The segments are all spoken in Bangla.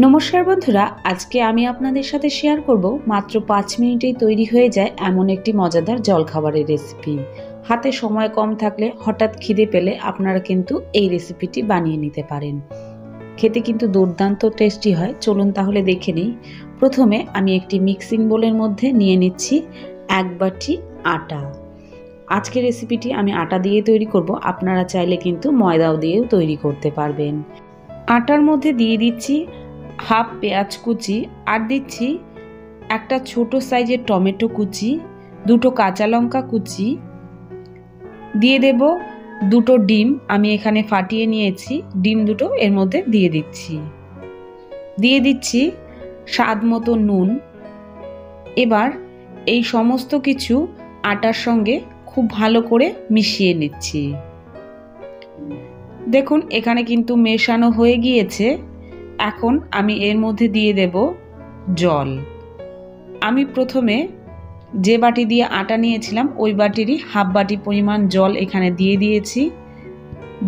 নমস্কার বন্ধুরা, আজকে আমি আপনাদের সাথে শেয়ার করব মাত্র 5 মিনিটেই তৈরি হয়ে যায় এমন একটি মজাদার জলখাবারের রেসিপি। হাতে সময় কম থাকলে হঠাৎ খিদে পেলে আপনারা কিন্তু এই রেসিপিটি বানিয়ে নিতে পারেন। খেতে কিন্তু দুর্দান্ত টেস্টি হয়। চলুন তাহলে দেখে নিই। প্রথমে আমি একটি মিক্সিং বোলের মধ্যে নিয়ে নিচ্ছি 1 বাটি আটা। আজকের রেসিপিটি আমি আটা দিয়ে তৈরি করব, আপনারা চাইলে কিন্তু ময়দাও দিয়েও তৈরি করতে পারবেন। আটার মধ্যে দিয়ে দিচ্ছি হাফ পেঁয়াজ কুচি, আর দিচ্ছি একটা ছোট সাইজের টমেটো কুচি, দুটো কাঁচা লঙ্কা কুচি, দিয়ে দেব দুটো ডিম আমি এখানে ফাটিয়ে নিয়েছি, ডিম দুটো এর মধ্যে দিয়ে দিচ্ছি স্বাদ মতো নুন। এবার এই সমস্ত কিছু আটার সঙ্গে খুব ভালো করে মিশিয়ে নিচ্ছি। দেখুন এখানে কিন্তু মেশানো হয়ে গিয়েছে। এখন আমি এর মধ্যে দিয়ে দেব জল। আমি প্রথমে যে বাটি দিয়ে আটা নিয়েছিলাম ওই বাটিরই হাফ বাটি পরিমাণ জল এখানে দিয়ে দিয়েছি।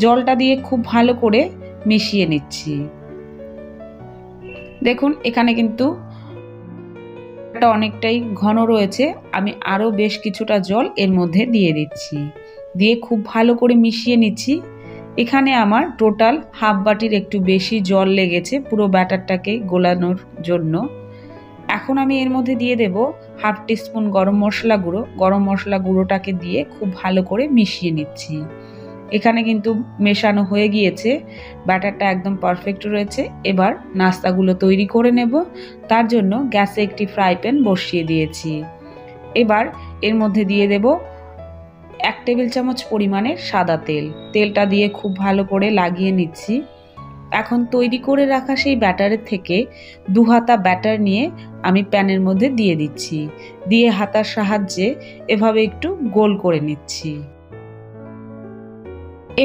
জলটা দিয়ে খুব ভালো করে মিশিয়ে নিচ্ছি। দেখুন এখানে কিন্তু এটা অনেকটাই ঘন রয়েছে, আমি আরও বেশ কিছুটা জল এর মধ্যে দিয়ে দিচ্ছি, দিয়ে খুব ভালো করে মিশিয়ে নিচ্ছি। এখানে আমার টোটাল হাফ বাটির একটু বেশি জল লেগেছে পুরো ব্যাটারটাকে গোলানোর জন্য। এখন আমি এর মধ্যে দিয়ে দেব হাফ টিস্পুন গরম মশলা গুঁড়ো। গরম মশলা গুঁড়োটাকে দিয়ে খুব ভালো করে মিশিয়ে নিচ্ছি। এখানে কিন্তু মেশানো হয়ে গিয়েছে, ব্যাটারটা একদম পারফেক্ট রয়েছে। এবার নাস্তাগুলো তৈরি করে নেব। তার জন্য গ্যাসে একটি ফ্রাই প্যান বসিয়ে দিয়েছি। এবার এর মধ্যে দিয়ে দেব 1 টেবিল চামচ পরিমাণের সাদা তেল। তেলটা দিয়ে খুব ভালো করে লাগিয়ে নিচ্ছি। এখন তৈরি করে রাখা সেই ব্যাটারের থেকে 2 হাতা ব্যাটার নিয়ে আমি প্যানের মধ্যে দিয়ে দিচ্ছি, দিয়ে হাতার সাহায্যে এভাবে একটু গোল করে নিচ্ছি।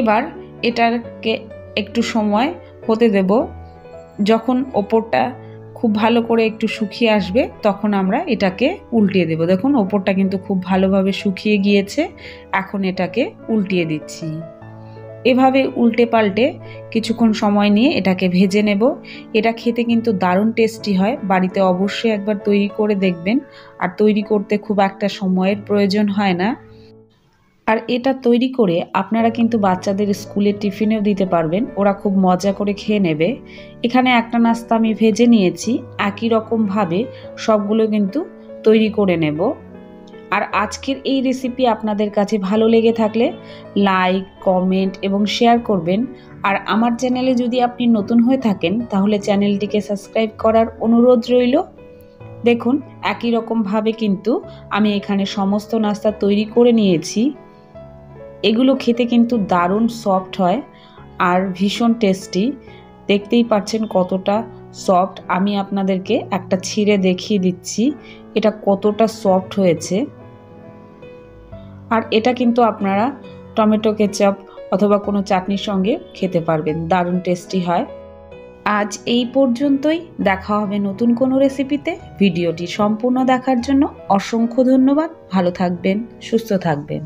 এবার এটাকে একটু সময় হতে দেব। যখন ওপরটা খুব ভালো করে একটু শুকিয়ে আসবে তখন আমরা এটাকে উল্টিয়ে দেব। দেখুন ওপরটা কিন্তু খুব ভালোভাবে শুকিয়ে গিয়েছে। এখন এটাকে উল্টিয়ে দিচ্ছি। এভাবে উল্টে পাল্টে কিছুক্ষণ সময় নিয়ে এটাকে ভেজে নেব। এটা খেতে কিন্তু দারুণ টেস্টি হয়। বাড়িতে অবশ্যই একবার তৈরি করে দেখবেন। আর তৈরি করতে খুব একটা সময়ের প্রয়োজন হয় না। আর এটা তৈরি করে আপনারা কিন্তু বাচ্চাদের স্কুলের টিফিনেও দিতে পারবেন, ওরা খুব মজা করে খেয়ে নেবে। এখানে একটা নাস্তা আমি ভেজে নিয়েছি, একই রকমভাবে সবগুলো কিন্তু তৈরি করে নেব। আর আজকের এই রেসিপি আপনাদের কাছে ভালো লেগে থাকলে লাইক, কমেন্ট এবং শেয়ার করবেন। আর আমার চ্যানেলে যদি আপনি নতুন হয়ে থাকেন তাহলে চ্যানেলটিকে সাবস্ক্রাইব করার অনুরোধ রইল। দেখুন একই রকমভাবে কিন্তু আমি এখানে সমস্ত নাস্তা তৈরি করে নিয়েছি। এগুলো খেতে কিন্তু দারুণ সফট হয় আর ভীষণ টেস্টি। দেখতেই পাচ্ছেন কতটা সফট। আমি আপনাদেরকে একটা ছিঁড়ে দেখিয়ে দিচ্ছি এটা কতটা সফট হয়েছে। আর এটা কিন্তু আপনারা টমেটো কেচাপ অথবা কোনো চাটনির সঙ্গে খেতে পারবেন, দারুণ টেস্টি হয়। আজ এই পর্যন্তই, দেখা হবে নতুন কোনো রেসিপিতে। ভিডিওটি সম্পূর্ণ দেখার জন্য অসংখ্য ধন্যবাদ। ভালো থাকবেন, সুস্থ থাকবেন।